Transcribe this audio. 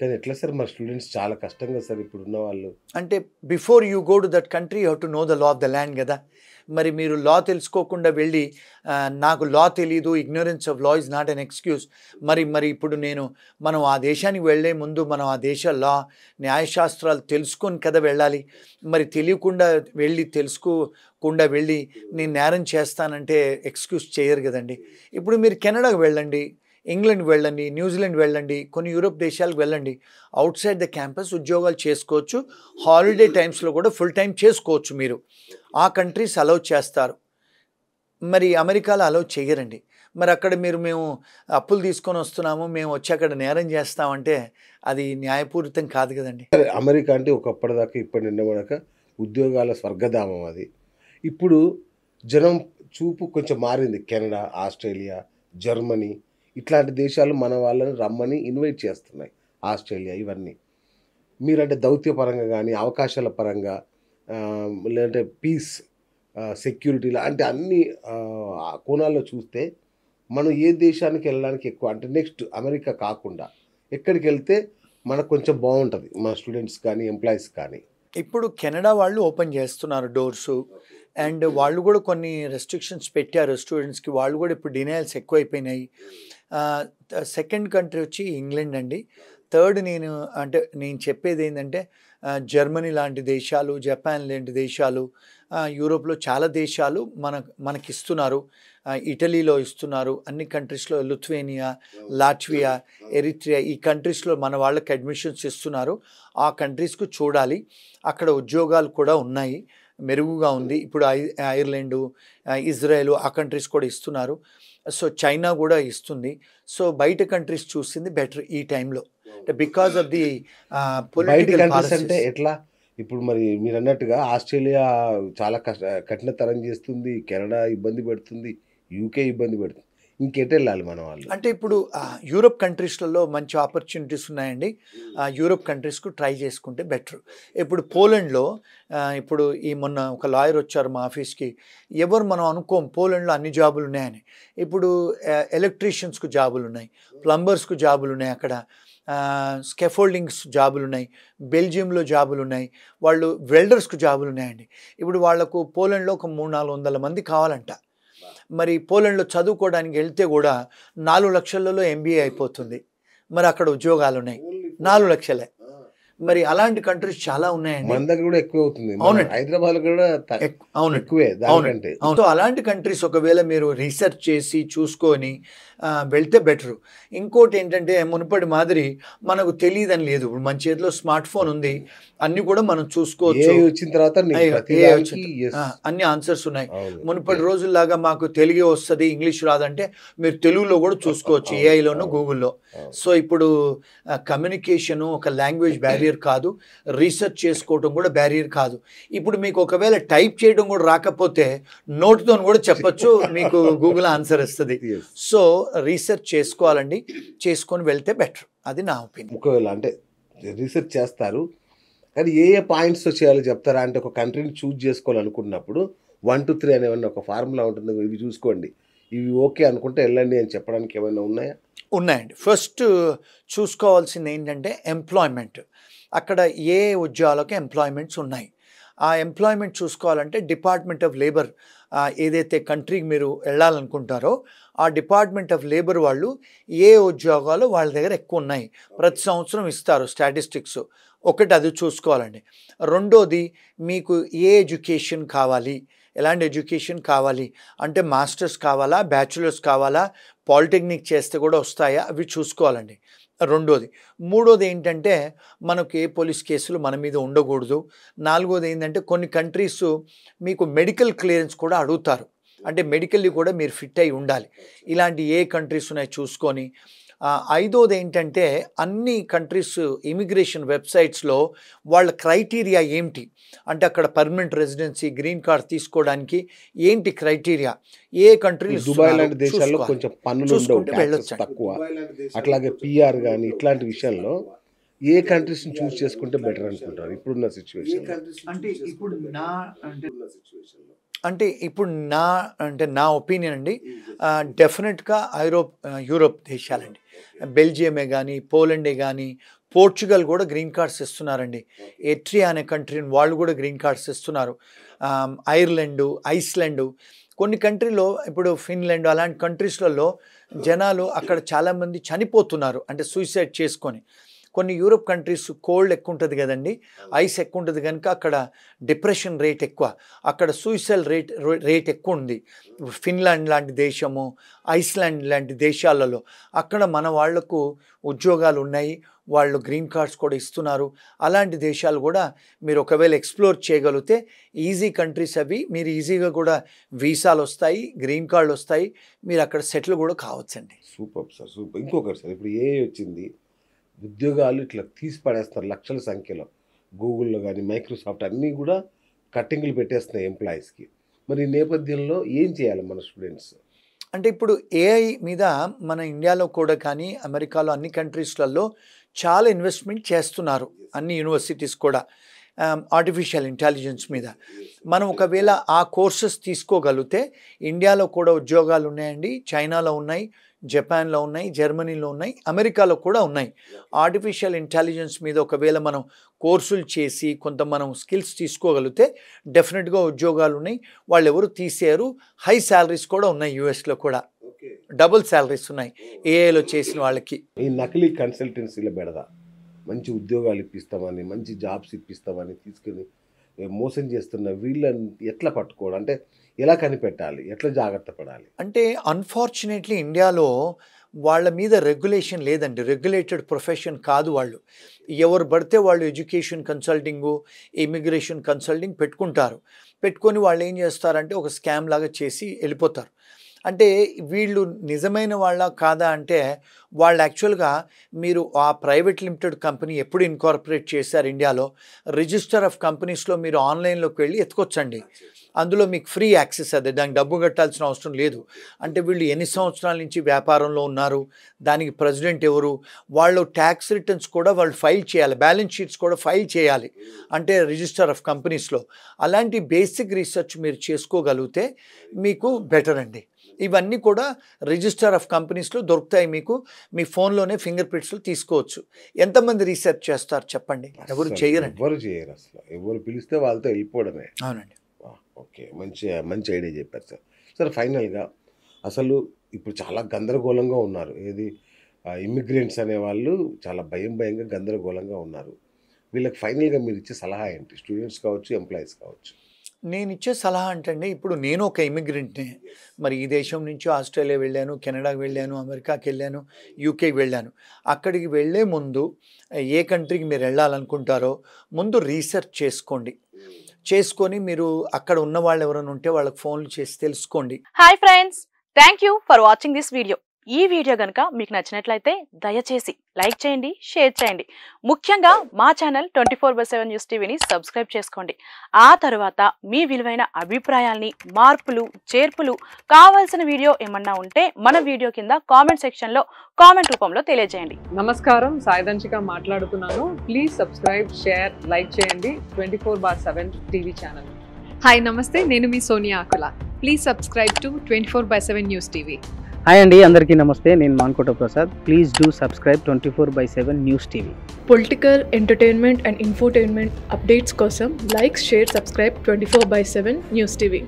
కానీ ఎట్లా సార్ మరి స్టూడెంట్స్ చాలా కష్టం కదా సార్ ఇప్పుడున్న వాళ్ళు. అంటే before you go to that country you have to know the law of the land కదా. మరి మీరు లా తెలుసుకోకుండా వెళ్ళి నాకు లా తెలీదు, ignorance of law is not an excuse. మరి ఇప్పుడు మనం ఆ దేశానికి వెళ్ళే ముందు మనం ఆ దేశ లా న్యాయశాస్త్రాలు తెలుసుకొని కదా వెళ్ళాలి. మరి తెలియకుండా వెళ్ళి తెలుసుకోకుండా వెళ్ళి నేను నేరం చేస్తానంటే ఎక్స్క్యూజ్ చేయరు కదండి. ఇప్పుడు మీరు కెనడాకు వెళ్ళండి, ఇంగ్లాండ్ వెళ్ళండి, న్యూజిలాండ్ వెళ్ళండి, కొన్ని యూరోప్ దేశాలకు వెళ్ళండి. అవుట్ సైడ్ ద క్యాంపస్ ఉద్యోగాలు చేసుకోవచ్చు. హాలిడే టైమ్స్లో కూడా ఫుల్ టైం చేసుకోవచ్చు మీరు. ఆ కంట్రీస్ అలౌ చేస్తారు. మరి అమెరికాలో అలౌ చేయరండి. మరి అక్కడ మేము అప్పులు తీసుకొని వస్తున్నాము, మేము వచ్చి అక్కడ నేరం చేస్తామంటే అది న్యాయపూరితం కాదు కదండి. అమెరికా అంటే ఒకప్పటిదాకా ఇప్పటి నిండబడక ఉద్యోగాల స్వర్గధామం అది. ఇప్పుడు జనం చూపు కొంచెం మారింది. కెనడా, ఆస్ట్రేలియా, జర్మనీ ఇట్లాంటి దేశాలు మన వాళ్ళని రమ్మని ఇన్వైట్ చేస్తున్నాయి. ఆస్ట్రేలియా ఇవన్నీ. మీరంటే దౌత్యపరంగా కానీ, అవకాశాల పరంగా లేదంటే పీస్, సెక్యూరిటీ లాంటి అన్ని కోణాల్లో చూస్తే మనం ఏ దేశానికి వెళ్ళడానికి ఎక్కువ అంటే నెక్స్ట్ అమెరికా కాకుండా ఎక్కడికి వెళ్తే మనకు కొంచెం బాగుంటుంది మన స్టూడెంట్స్ కానీ, ఎంప్లాయీస్ కానీ? ఇప్పుడు కెనడా వాళ్ళు ఓపెన్ చేస్తున్నారు డోర్సు. అండ్ వాళ్ళు కూడా కొన్ని రెస్ట్రిక్షన్స్ పెట్టారు స్టూడెంట్స్కి. వాళ్ళు కూడా ఇప్పుడు డినయల్స్ ఎక్కువైపోయినాయి. సెకండ్ కంట్రీ వచ్చి ఇంగ్లాండ్ అండి. థర్డ్ నేను చెప్పేది ఏంటంటే జర్మనీ లాంటి దేశాలు, జపాన్ లాంటి దేశాలు, యూరోప్లో చాలా దేశాలు మనకిస్తున్నారు. ఇటలీలో ఇస్తున్నారు, అన్ని కంట్రీస్లో, లిథువేనియా, లాట్వియా, ఎరిట్రియా ఈ కంట్రీస్లో మన వాళ్ళకి అడ్మిషన్స్ ఇస్తున్నారు. ఆ కంట్రీస్కు చూడాలి. అక్కడ ఉద్యోగాలు కూడా ఉన్నాయి, మెరుగుగా ఉంది. ఇప్పుడు ఐర్లాండు, ఇజ్రాయెల్ ఆ కంట్రీస్ కూడా ఇస్తున్నారు. సో చైనా కూడా ఇస్తుంది. సో బయట కంట్రీస్ చూసింది బెటర్ ఈ టైంలో, because of the political policies. అంటే ఎట్లా? ఇప్పుడు మరి మీరు అన్నట్టుగా ఆస్ట్రేలియా చాలా కఠినతరం చేస్తుంది, కెనడా ఇబ్బంది పెడుతుంది, యూకే ఇబ్బంది పెడుతుంది. ఇంకెటు వెళ్ళాలి మన వాళ్ళు? అంటే ఇప్పుడు యూరోప్ కంట్రీస్లలో మంచి ఆపర్చునిటీస్ ఉన్నాయండి. యూరోప్ కంట్రీస్కు ట్రై చేసుకుంటే బెటర్. ఇప్పుడు పోలాండ్లో ఇప్పుడు మొన్న ఒక లాయర్ వచ్చారు మా ఆఫీస్కి. మనం అనుకోం పోలాండ్లో అన్ని జాబులు ఉన్నాయని. ఇప్పుడు ఎలక్ట్రీషియన్స్కు జాబులు ఉన్నాయి, ప్లంబర్స్కు జాబులు ఉన్నాయి, అక్కడ స్కెఫోల్డింగ్స్ జాబులు ఉన్నాయి, బెల్జియంలో జాబులు ఉన్నాయి, వాళ్ళు వెల్డర్స్కు జాబులు ఉన్నాయండి. ఇప్పుడు వాళ్లకు పోలాండ్లో ఒక 300-400 మంది కావాలంట. మరి పోలాండ్లో చదువుకోవడానికి వెళ్తే కూడా 4 లక్షలలో MBA అయిపోతుంది. మరి అక్కడ ఉద్యోగాలు ఉన్నాయి 4 లక్షలే. మరి అలాంటి కంట్రీస్ చాలా ఉన్నాయండి. మన దగ్గర కూడా ఎక్కువ అవుతుంది. అవునండి, హైదరాబాద్ కూడా అవును ఎక్కువే దానికంటే. సో అలాంటి కంట్రీస్ ఒకవేళ మీరు రీసెర్చ్ చేసి చూసుకొని వెళ్తే బెటరు. ఇంకోటి ఏంటంటే మునుపటి మాదిరి మనకు తెలియదని లేదు. ఇప్పుడు మన చేతిలో స్మార్ట్ ఫోన్ ఉంది, అన్ని కూడా మనం చూసుకోవచ్చు. వచ్చిన తర్వాత అన్ని ఆన్సర్స్ ఉన్నాయి. మునుపటి రోజుల్లాగా మాకు తెలుగు వస్తుంది, ఇంగ్లీష్ రాదంటే మీరు తెలుగులో కూడా చూసుకోవచ్చు, ఏఐలోను, గూగుల్లో. సో ఇప్పుడు కమ్యూనికేషను ఒక లాంగ్వేజ్ బ్యారియర్ కాదు, రీసెర్చ్ చేసుకోవడం కూడా బ్యారియర్ కాదు. ఇప్పుడు మీకు ఒకవేళ టైప్ చేయడం కూడా రాకపోతే నోట్తో కూడా చెప్పచ్చు, మీకు గూగుల్ ఆన్సర్ ఇస్తుంది. సో రీసెర్చ్ చేసుకోవాలండి, చేసుకొని వెళ్తే బెటర్. అది నా ఒపీనియన్. ఒకవేళ అంటే రీసెర్చ్ చేస్తారు కానీ ఏ పాయింట్స్ చేయాలో చెప్తారా? అంటే ఒక కంట్రీని చూజ్ చేసుకోవాలనుకున్నప్పుడు 1 to 3 అనేవన్నీ ఒక ఫార్ములా ఉంటుంది, ఇవి చూసుకోండి, ఇవి ఓకే అనుకుంటే వెళ్ళండి అని చెప్పడానికి ఏమైనా ఉన్నాయా? ఉన్నాయండి. ఫస్ట్ చూసుకోవాల్సింది ఏంటంటే ఎంప్లాయ్మెంట్. అక్కడ ఏ ఉద్యోగాలకు ఎంప్లాయ్మెంట్స్ ఉన్నాయి. ఆ ఎంప్లాయ్మెంట్ చూసుకోవాలంటే డిపార్ట్మెంట్ ఆఫ్ లేబర్ ఏదైతే కంట్రీకి మీరు వెళ్ళాలనుకుంటారో ఆ డిపార్ట్మెంట్ ఆఫ్ లేబర్ వాళ్ళు ఏ ఉద్యోగాలు వాళ్ళ దగ్గర ఎక్కువ ఉన్నాయి ప్రతి సంవత్సరం ఇస్తారు స్టాటిస్టిక్స్. ఒకటి అది చూసుకోవాలండి. రెండోది మీకు ఏ ఎడ్యుకేషన్ కావాలి, ఎలాంటి ఎడ్యుకేషన్ కావాలి అంటే మాస్టర్స్ కావాలా, బ్యాచులర్స్ కావాలా, పాలిటెక్నిక్ చేస్తే కూడా వస్తాయా, అవి చూసుకోవాలండి. రెండోది. మూడోది ఏంటంటే మనకు ఏ పోలీస్ కేసులు మన మీద ఉండకూడదు. నాలుగోది ఏంటంటే కొన్ని కంట్రీస్ మీకు మెడికల్ క్లియరెన్స్ కూడా అడుగుతారు, అంటే మెడికల్లీ కూడా మీరు ఫిట్ అయి ఉండాలి. ఇలాంటి ఏ కంట్రీస్ ఉన్నాయి చూసుకొని. ఐదోది ఏంటంటే అన్ని కంట్రీస్ ఇమిగ్రేషన్ వెబ్సైట్స్లో వాళ్ళ క్రైటీరియా ఏంటి అంటే అక్కడ పర్మనెంట్ రెసిడెన్సీ, గ్రీన్ కార్డ్ తీసుకోవడానికి ఏంటి క్రైటీరియా, ఏ కంట్రీ. దుబాయ్ లాంటి దేశాల్లో కొంచెం పన్నులు ఉండవు, తక్కువ. అట్లాగే PR కానీ ఇట్లాంటి విషయాల్లో ఏ కంట్రీస్ని చూస్ చేసుకుంటే బెటర్ అనుకుంటారు ఇప్పుడున్న సిచ్యువేషన్? అంటే ఇప్పుడు నా ఒపీనియన్ అండి, డెఫినెట్గా యూరోప్ దేశాలండి. బెల్జియమే కానీ, పోలాండే కానీ, పోర్చుగల్ కూడా గ్రీన్ కార్డ్స్ ఇస్తున్నారండి. ఎట్రియా అనే కంట్రీని వాళ్ళు కూడా గ్రీన్ కార్డ్స్ ఇస్తున్నారు. ఐర్లాండు, ఐస్లాండు, కొన్ని కంట్రీలో ఇప్పుడు ఫిన్లాండ్ అలాంటి కంట్రీస్లలో జనాలు అక్కడ చాలామంది చనిపోతున్నారు, అంటే సూసైడ్ చేసుకొని. కొన్ని యూరోప్ కంట్రీస్ కోల్డ్ ఎక్కువ ఉంటుంది కదండి, ఐస్ ఎక్కువ ఉంటుంది కనుక అక్కడ డిప్రెషన్ రేట్ ఎక్కువ, అక్కడ సూసైడ్ రేట్ ఎక్కువ ఉంది. ఫిన్లాండ్ లాంటి దేశము, ఐస్లాండ్ లాంటి దేశాలలో అక్కడ మన వాళ్లకు ఉద్యోగాలు ఉన్నాయి, వాళ్ళు గ్రీన్ కార్డ్స్ కూడా ఇస్తున్నారు. అలాంటి దేశాలు కూడా మీరు ఒకవేళ ఎక్స్ప్లోర్ చేయగలిగితే ఈజీ కంట్రీస్ అవి, మీరు ఈజీగా కూడా వీసాలు వస్తాయి, గ్రీన్ కార్డులు వస్తాయి, మీరు అక్కడ సెటిల్ కూడా కావచ్చండి. Super sir, super. ఇంకొకటి సార్, ఇప్పుడు ఏ వచ్చింది, ఉద్యోగాలు ఇట్లా తీసి పడేస్తారు లక్షల సంఖ్యలో. గూగుల్లో కానీ మైక్రోసాఫ్ట్ అన్నీ కూడా కట్టింగులు పెట్టేస్తున్నాయి ఎంప్లాయీస్కి. మరి ఈ నేపథ్యంలో ఏం చేయాలి మన స్టూడెంట్స్? అంటే ఇప్పుడు ఏఐ మీద మన ఇండియాలో కూడా కానీ అమెరికాలో అన్ని కంట్రీస్లలో చాలా ఇన్వెస్ట్మెంట్ చేస్తున్నారు, అన్ని యూనివర్సిటీస్ కూడా ఆర్టిఫిషియల్ ఇంటెలిజెన్స్ మీద. మనం ఒకవేళ ఆ కోర్సెస్ తీసుకోగలిగితే ఇండియాలో కూడా ఉద్యోగాలు ఉన్నాయండి, చైనాలో ఉన్నాయి, జపాన్లో ఉన్నాయి, జర్మనీలో ఉన్నాయి, అమెరికాలో కూడా ఉన్నాయి. ఆర్టిఫిషియల్ ఇంటెలిజెన్స్ మీద ఒకవేళ మనం కోర్సులు చేసి కొంత మనం స్కిల్స్ తీసుకోగలిగితే డెఫినెట్గా ఉద్యోగాలు ఉన్నాయి, వాళ్ళు ఎవరు తీసేయరు. హై శాలరీస్ కూడా ఉన్నాయి, యూఎస్లో కూడా డబుల్ శాలరీస్ ఉన్నాయి ఏఐలో చేసిన వాళ్ళకి. ఈ నకిలీ కన్సల్టెన్సీలో పెడదా మంచి ఉద్యోగాలు ఇప్పిస్తామని, మంచి జాబ్స్ ఇప్పిస్తామని తీసుకుని మోసం చేస్తున్న వీళ్ళని ఎట్లా పట్టుకోవడం, అంటే ఎలా కనిపెట్టాలి, ఎట్లా జాగ్రత్త పడాలి? అంటే అన్ఫార్చునేట్లీ ఇండియాలో వాళ్ళ మీద రెగ్యులేషన్ లేదండి, రెగ్యులేటెడ్ ప్రొఫెషన్ కాదు వాళ్ళు. ఎవరు పడితే వాళ్ళు ఎడ్యుకేషన్ కన్సల్టింగు, ఇమిగ్రేషన్ కన్సల్టింగ్ పెట్టుకొని వాళ్ళు ఏం చేస్తారంటే ఒక స్కామ్ లాగా చేసి వెళ్ళిపోతారు. అంటే వీళ్ళు నిజమైన వాళ్ళ కాదా అంటే వాళ్ళు యాక్చువల్గా మీరు ఆ ప్రైవేట్ లిమిటెడ్ కంపెనీ ఎప్పుడు ఇన్కార్పొరేట్ చేశారు ఇండియాలో, రిజిస్టర్ ఆఫ్ కంపెనీస్లో మీరు ఆన్లైన్లోకి వెళ్ళి ఎత్తుకొచ్చండి, అందులో మీకు ఫ్రీ యాక్సెస్, అదే దానికి డబ్బు కట్టాల్సిన అవసరం లేదు. అంటే వీళ్ళు ఎన్ని సంవత్సరాల నుంచి వ్యాపారంలో ఉన్నారు, దానికి ప్రెసిడెంట్ ఎవరు, వాళ్ళు ట్యాక్స్ రిటర్న్స్ కూడా వాళ్ళు ఫైల్ చేయాలి, బ్యాలెన్స్ షీట్స్ కూడా ఫైల్ చేయాలి, అంటే రిజిస్టర్ ఆఫ్ కంపెనీస్లో. అలాంటి బేసిక్ రీసెర్చ్ మీరు చేసుకోగలిగితే మీకు బెటర్ అండి. ఇవన్నీ కూడా రిజిస్టర్ ఆఫ్ కంపెనీస్లో దొరుకుతాయి, మీకు మీ ఫోన్లోనే ఫింగర్ ప్రింట్స్లో తీసుకోవచ్చు. ఎంతమంది రీసెర్చ్ చేస్తారు చెప్పండి? ఎవరు చేయరండి, ఎవరు చేయరు అసలు. ఎవరు పిలిస్తే వాళ్ళతో వెళ్ళిపోవడమే. అవునండి. ఓకే, మంచి ఐడియా చెప్పారు సార్. సార్ ఫైనల్గా అసలు ఇప్పుడు చాలా గందరగోళంగా ఉన్నారు, ఏది ఇమిగ్రెంట్స్ అనేవాళ్ళు చాలా భయంగా గందరగోళంగా ఉన్నారు. వీళ్ళకి ఫైనల్గా మీరు ఇచ్చే సలహా ఏంటి? స్టూడెంట్స్ కావచ్చు, ఎంప్లాయీస్ కావచ్చు. నేను ఇచ్చే సలహా అంటే ఇప్పుడు నేను ఒక ఇమిగ్రెంట్ని, మరి ఈ దేశం నుంచి ఆస్ట్రేలియా వెళ్ళాను, కెనడాకి వెళ్ళాను, అమెరికాకి వెళ్ళాను, యూకేకి వెళ్ళాను. అక్కడికి వెళ్ళే ముందు ఏ కంట్రీకి మీరు వెళ్ళాలనుకుంటారో ముందు రీసెర్చ్ చేసుకొని మీరు అక్కడ ఉన్న వాళ్ళు ఎవరైనా ఉంటే వాళ్ళకి ఫోన్లు చేసి తెలుసుకోండి. Hi friends, thank you for watching this video. ఈ వీడియో గనుక మీకు నచ్చినట్లయితే దయచేసి లైక్ చేయండి, షేర్ చేయండి. ముఖ్యంగా మా ఛానల్ 24/7 న్యూస్ టీవీని సబ్స్క్రైబ్ చేసుకోండి. ఆ తర్వాత మీ విలువైన అభిప్రాయాల్ని, మార్పులు, చేర్పులు, కావాల్సిన వీడియో ఏమన్నా ఉంటే మన వీడియో కింద కామెంట్ సెక్షన్లో కామెంట్ రూపంలో తెలియజేయండి. నమస్కారం, సాయిదంచిక మాట్లాడుతున్నాను. ప్లీజ్ సబ్స్క్రైబ్, షేర్, లైక్ చేయండి 24/7 టీవీ ఛానల్. హాయ్ నమస్తే, నేను మీ Sonia Akula. Please subscribe to 24/7 news TV. Hi అండి, అందరికీ నమస్తే. నేను Mankota Prasad. Please do subscribe 24/7 news TV. Political, entertainment and infotainment updates కోసం like, share, subscribe 24/7 news TV.